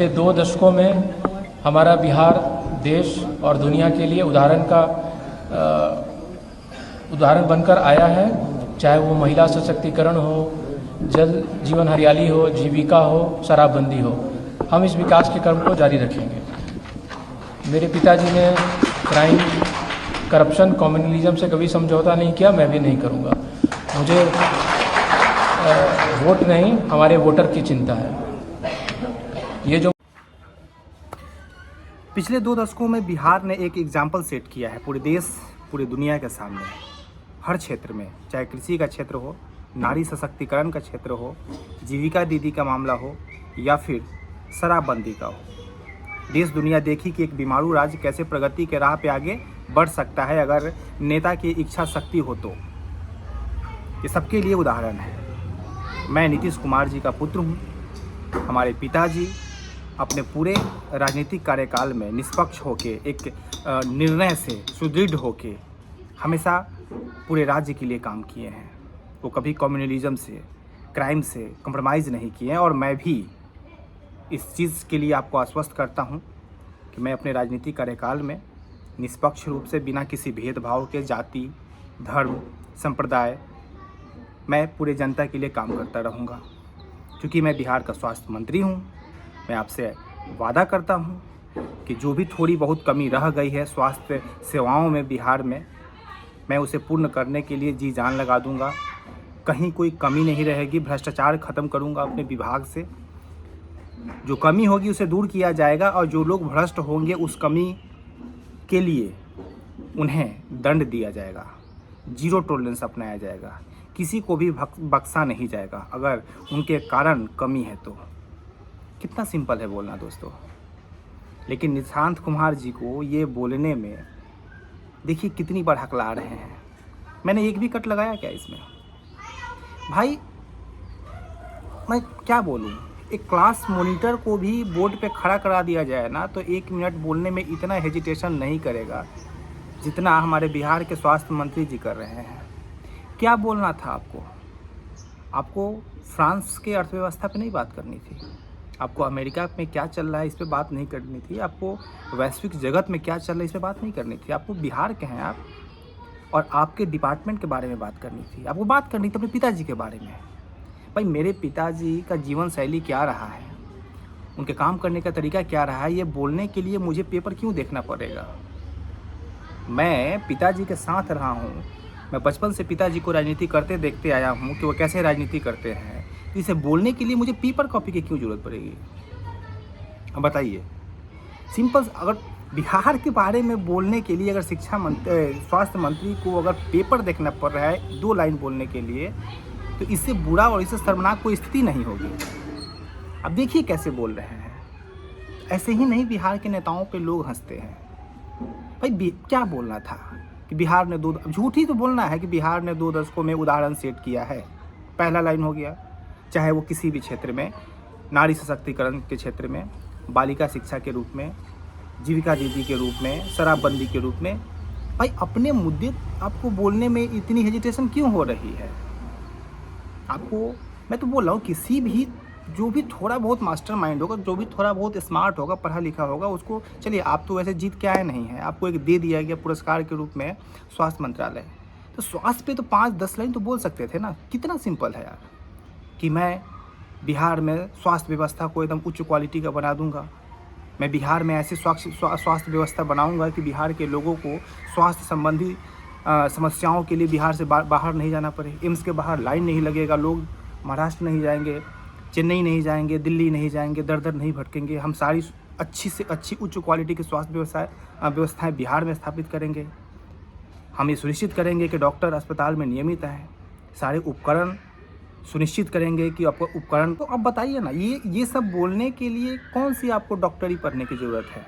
पिछले 2 दशकों में हमारा बिहार देश और दुनिया के लिए उदाहरण बनकर आया है। चाहे वो महिला सशक्तिकरण हो, जल जीवन हरियाली हो, जीविका हो, शराबबंदी हो, हम इस विकास के क्रम को जारी रखेंगे। मेरे पिताजी ने क्राइम, करप्शन, कम्युनलिज्म से कभी समझौता नहीं किया, मैं भी नहीं करूँगा। मुझे वोट नहीं, हमारे वोटर की चिंता है। ये जो पिछले 2 दशकों में बिहार ने एक एग्जाम्पल सेट किया है पूरे देश, पूरी दुनिया के सामने, हर क्षेत्र में, चाहे कृषि का क्षेत्र हो, नारी सशक्तिकरण का क्षेत्र हो, जीविका दीदी का मामला हो या फिर शराबबंदी का हो। देश दुनिया देखी कि एक बीमारू राज्य कैसे प्रगति के राह पे आगे बढ़ सकता है अगर नेता की इच्छा शक्ति हो तो। ये सबके लिए उदाहरण है। मैं नीतीश कुमार जी का पुत्र हूँ। हमारे पिताजी अपने पूरे राजनीतिक कार्यकाल में निष्पक्ष होके, एक निर्णय से सुदृढ़ होके हमेशा पूरे राज्य के लिए काम किए हैं। वो कभी कम्युनलिज्म से, क्राइम से कम्प्रोमाइज़ नहीं किए हैं। और मैं भी इस चीज़ के लिए आपको आश्वस्त करता हूं कि मैं अपने राजनीतिक कार्यकाल में निष्पक्ष रूप से, बिना किसी भेदभाव के, जाति, धर्म, संप्रदाय, मैं पूरे जनता के लिए काम करता रहूँगा। क्योंकि मैं बिहार का स्वास्थ्य मंत्री हूँ। मैं आपसे वादा करता हूँ कि जो भी थोड़ी बहुत कमी रह गई है स्वास्थ्य सेवाओं में बिहार में, मैं उसे पूर्ण करने के लिए जी जान लगा दूंगा। कहीं कोई कमी नहीं रहेगी। भ्रष्टाचार खत्म करूंगा अपने विभाग से। जो कमी होगी उसे दूर किया जाएगा और जो लोग भ्रष्ट होंगे उस कमी के लिए उन्हें दंड दिया जाएगा। जीरो टॉलरेंस अपनाया जाएगा। किसी को भी बख्शा नहीं जाएगा अगर उनके कारण कमी है तो। कितना सिंपल है बोलना दोस्तों। लेकिन निशांत कुमार जी को ये बोलने में देखिए कितनी बार हकला रहे हैं। मैंने एक भी कट लगाया क्या इसमें? भाई मैं क्या बोलूँ, एक क्लास मॉनिटर को भी बोर्ड पे खड़ा करा दिया जाए ना तो 1 मिनट बोलने में इतना हेजिटेशन नहीं करेगा जितना हमारे बिहार के स्वास्थ्य मंत्री जी कर रहे हैं। क्या बोलना था आपको? आपको फ्रांस के अर्थव्यवस्था पे नहीं बात करनी थी। आपको अमेरिका में क्या चल रहा है इस पे बात नहीं करनी थी। आपको वैश्विक जगत में क्या चल रहा है इस पे बात नहीं करनी थी। आपको बिहार के हैं आप और आपके डिपार्टमेंट के बारे में बात करनी थी। आपको बात करनी थी अपने पिताजी के बारे में। भाई मेरे पिताजी का जीवन शैली क्या रहा है, उनके काम करने का तरीका क्या रहा है, ये बोलने के लिए मुझे पेपर क्यों देखना पड़ेगा? मैं पिताजी के साथ रहा हूँ। मैं बचपन से पिताजी को राजनीति करते देखते आया हूँ कि वो कैसे राजनीति करते हैं। इसे बोलने के लिए मुझे पेपर कॉपी की क्यों जरूरत पड़ेगी? अब बताइए। सिंपल, अगर बिहार के बारे में बोलने के लिए अगर स्वास्थ्य मंत्री को अगर पेपर देखना पड़ रहा है 2 लाइन बोलने के लिए, तो इससे बुरा और इससे शर्मनाक कोई स्थिति नहीं होगी। अब देखिए कैसे बोल रहे हैं। ऐसे ही नहीं बिहार के नेताओं पे लोग हंसते हैं। भाई क्या बोलना था कि बिहार ने झूठ ही तो बोलना है कि बिहार ने 2 दशकों में उदाहरण सेट किया है। पहला लाइन हो गया। चाहे वो किसी भी क्षेत्र में, नारी सशक्तिकरण के क्षेत्र में, बालिका शिक्षा के रूप में, जीविका दीदी के रूप में, शराबबंदी के रूप में। भाई अपने मुद्दे आपको बोलने में इतनी हेजिटेशन क्यों हो रही है? आपको मैं तो बोल रहा हूँ किसी भी, जो भी थोड़ा बहुत मास्टरमाइंड होगा, जो भी थोड़ा बहुत स्मार्ट होगा, पढ़ा लिखा होगा, उसको, चलिए आप तो वैसे जीत के आए नहीं हैं, आपको एक दे दिया गया पुरस्कार के रूप में स्वास्थ्य मंत्रालय, तो स्वास्थ्य पे तो 5-10 लाइन तो बोल सकते थे ना। कितना सिंपल है यार कि मैं बिहार में स्वास्थ्य व्यवस्था को एकदम उच्च क्वालिटी का बना दूंगा। मैं बिहार में ऐसी स्वास्थ्य व्यवस्था बनाऊंगा कि बिहार के लोगों को स्वास्थ्य संबंधी समस्याओं के लिए बिहार से बाहर नहीं जाना पड़े। एम्स के बाहर लाइन नहीं लगेगा। लोग महाराष्ट्र नहीं जाएंगे, चेन्नई नहीं जाएंगे, दिल्ली नहीं जाएंगे, दर दर नहीं भटकेंगे। हम सारी अच्छी से अच्छी उच्च क्वालिटी की स्वास्थ्य व्यवस्थाएँ बिहार में स्थापित करेंगे। हम ये सुनिश्चित करेंगे कि डॉक्टर अस्पताल में नियमित आए। सारे उपकरण सुनिश्चित करेंगे कि आपको उपकरण, तो अब बताइए ना, ये सब बोलने के लिए कौन सी आपको डॉक्टरी पढ़ने की ज़रूरत है?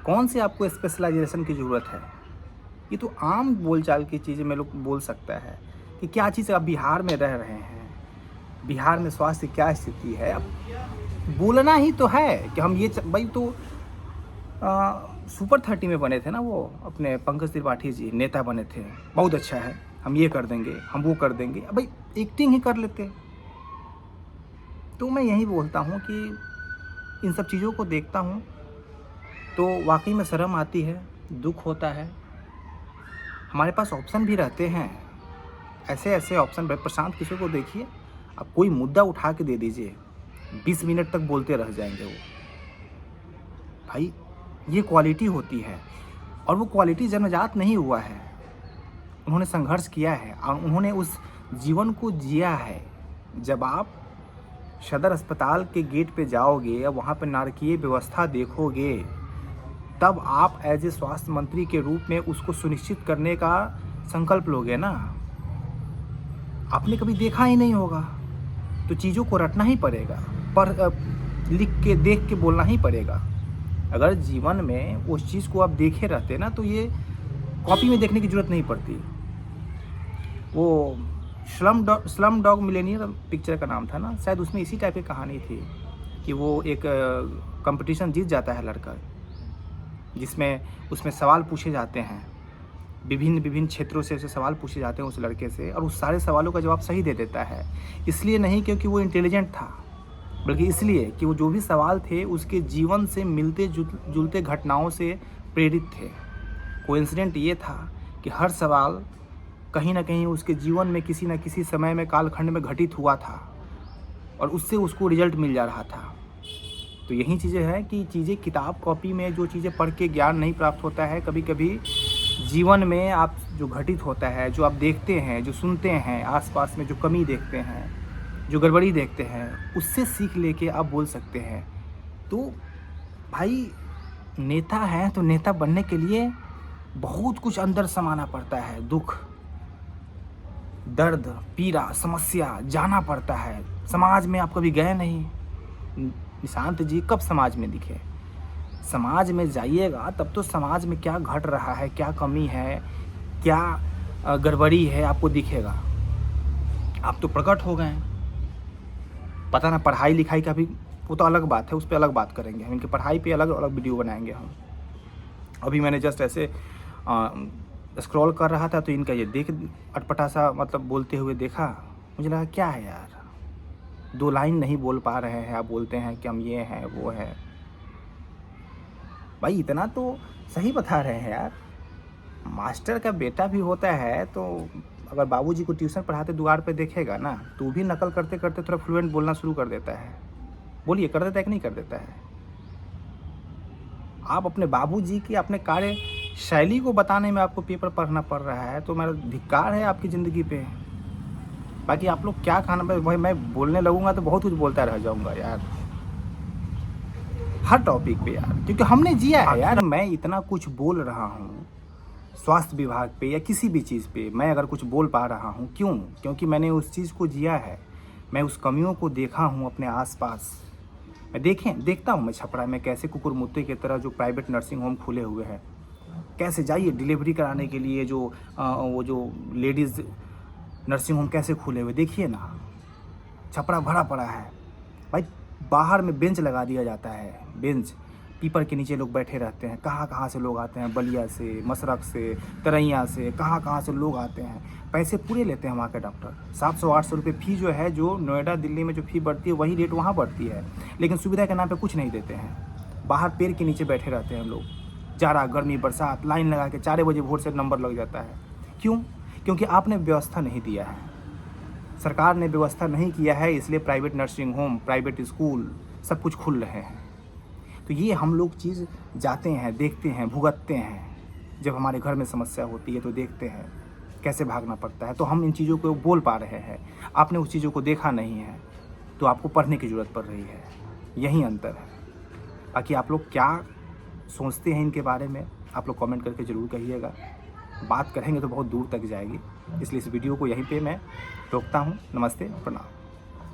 कौन सी आपको स्पेशलाइजेशन की ज़रूरत है? ये तो आम बोलचाल की चीज़ें में लोग बोल सकता है कि क्या चीज़ आप बिहार में रह रहे हैं, बिहार में स्वास्थ्य क्या स्थिति है। अब बोलना ही तो है कि हम ये भाई तो सुपर 30 में बने थे ना, वो अपने पंकज त्रिपाठी जी नेता बने थे। बहुत अच्छा है, हम ये कर देंगे, हम वो कर देंगे। अब भाई एक्टिंग ही कर लेते। तो मैं यही बोलता हूँ कि इन सब चीज़ों को देखता हूँ तो वाकई में शर्म आती है, दुख होता है। हमारे पास ऑप्शन भी रहते हैं, ऐसे ऐसे ऑप्शन। प्रशांत किशोर को देखिए, आप कोई मुद्दा उठा के दे दीजिए, 20 मिनट तक बोलते रह जाएंगे वो। भाई ये क्वालिटी होती है, और वो क्वालिटी जन्मजात नहीं हुआ है, उन्होंने संघर्ष किया है और उन्होंने उस जीवन को जिया है। जब आप सदर अस्पताल के गेट पे जाओगे और वहाँ पे नारकीय व्यवस्था देखोगे, तब आप एज ए स्वास्थ्य मंत्री के रूप में उसको सुनिश्चित करने का संकल्प लोगे ना। आपने कभी देखा ही नहीं होगा तो चीज़ों को रटना ही पड़ेगा, लिख के देख के बोलना ही पड़ेगा। अगर जीवन में उस चीज़ को आप देखे रहते ना तो ये कॉपी में देखने की ज़रूरत नहीं पड़ती। वो स्लम डॉग मिलेनियर पिक्चर का नाम था ना, शायद उसमें इसी टाइप की कहानी थी कि वो एक कंपटीशन जीत जाता है लड़का, जिसमें उसमें सवाल पूछे जाते हैं, विभिन्न क्षेत्रों से उसे सवाल पूछे जाते हैं उस लड़के से, और उस सारे सवालों का जवाब सही दे देता है। इसलिए नहीं क्योंकि वो इंटेलिजेंट था, बल्कि इसलिए कि वो जो भी सवाल थे उसके जीवन से मिलते जुलते घटनाओं से प्रेरित थे। कोइंसिडेंट ये था कि हर सवाल कहीं ना कहीं उसके जीवन में किसी न किसी समय में कालखंड में घटित हुआ था और उससे उसको रिजल्ट मिल जा रहा था। तो यही चीज़ें हैं कि चीज़ें किताब कॉपी में जो चीज़ें पढ़ के ज्ञान नहीं प्राप्त होता है, कभी कभी जीवन में आप जो घटित होता है, जो आप देखते हैं, जो सुनते हैं, आसपास में जो कमी देखते हैं, जो गड़बड़ी देखते हैं, उससे सीख लेके आप बोल सकते हैं। तो भाई नेता है तो नेता बनने के लिए बहुत कुछ अंदर समाना पड़ता है, दुख, दर्द, पीड़ा, समस्या जाना पड़ता है। समाज में आप कभी गए नहीं, निशांत जी कब समाज में दिखे? समाज में जाइएगा तब तो समाज में क्या घट रहा है, क्या कमी है, क्या गड़बड़ी है आपको दिखेगा। आप तो प्रकट हो गए। पता ना पढ़ाई लिखाई का भी, वो तो अलग बात है, उस पर अलग बात करेंगे हम, इनकी पढ़ाई पे अलग अलग वीडियो बनाएंगे हम। अभी मैंने जस्ट ऐसे स्क्रॉल कर रहा था तो इनका ये देख अटपटा सा मतलब बोलते हुए देखा, मुझे लगा क्या है यार, 2 लाइन नहीं बोल पा रहे हैं, आप बोलते हैं कि हम ये हैं वो है। भाई इतना तो सही बता रहे हैं यार, मास्टर का बेटा भी होता है तो अगर बाबूजी को ट्यूशन पढ़ाते द्वार पे देखेगा ना तो भी नकल करते करते थोड़ा फ्लुएंट बोलना शुरू कर देता है। बोलिए कर देता है कि नहीं कर देता है? आप अपने बाबूजी की अपने कार्य शैली को बताने में आपको पेपर पढ़ना पड़ रहा है तो मेरा धिक्कार है आपकी ज़िंदगी पे। बाकी आप लोग क्या खाना, भाई मैं बोलने लगूंगा तो बहुत कुछ बोलता रह जाऊंगा यार, हर टॉपिक पे यार, क्योंकि हमने जिया है यार। मैं इतना कुछ बोल रहा हूँ स्वास्थ्य विभाग पे या किसी भी चीज़ पे, मैं अगर कुछ बोल पा रहा हूँ क्यों? क्योंकि मैंने उस चीज़ को जिया है, मैं उस कमियों को देखा हूँ अपने आसपास। मैं देखता हूँ मैं छपरा में कैसे कुकुर मुत्ते की तरह जो प्राइवेट नर्सिंग होम खुले हुए हैं, कैसे जाइए डिलीवरी कराने के लिए वो जो लेडीज़ नर्सिंग होम कैसे खुले हुए, देखिए ना, छपरा भरा पड़ा है भाई। बाहर में बेंच लगा दिया जाता है, बेंच, पीपल के नीचे लोग बैठे रहते हैं। कहाँ से लोग आते हैं, बलिया से, मसरक से, तरैया से, कहाँ से लोग आते हैं, पैसे पूरे लेते हैं वहाँ के डॉक्टर। 700-800 रुपये फ़ी जो है, जो नोएडा दिल्ली में जो फ़ी बढ़ती है वही रेट वहाँ बढ़ती है, लेकिन सुविधा के नाम पे कुछ नहीं देते हैं। बाहर पेड़ के नीचे बैठे रहते हैं लोग, जाड़ा गर्मी बरसात, लाइन लगा के 4 बजे भोर से नंबर लग जाता है। क्यों? क्योंकि आपने व्यवस्था नहीं दिया है, सरकार ने व्यवस्था नहीं किया है, इसलिए private nursing home, private school सब कुछ खुल रहे हैं। तो ये हम लोग चीज़ जाते हैं, देखते हैं, भुगतते हैं। जब हमारे घर में समस्या होती है तो देखते हैं कैसे भागना पड़ता है, तो हम इन चीज़ों को बोल पा रहे हैं। आपने उस चीज़ों को देखा नहीं है तो आपको पढ़ने की ज़रूरत पड़ रही है, यही अंतर है। बाकी आप लोग क्या सोचते हैं इनके बारे में, आप लोग कमेंट करके ज़रूर कहिएगा। बात करेंगे तो बहुत दूर तक जाएगी, इसलिए इस वीडियो को यहीं पे मैं रोकता हूँ। नमस्ते, प्रणाम।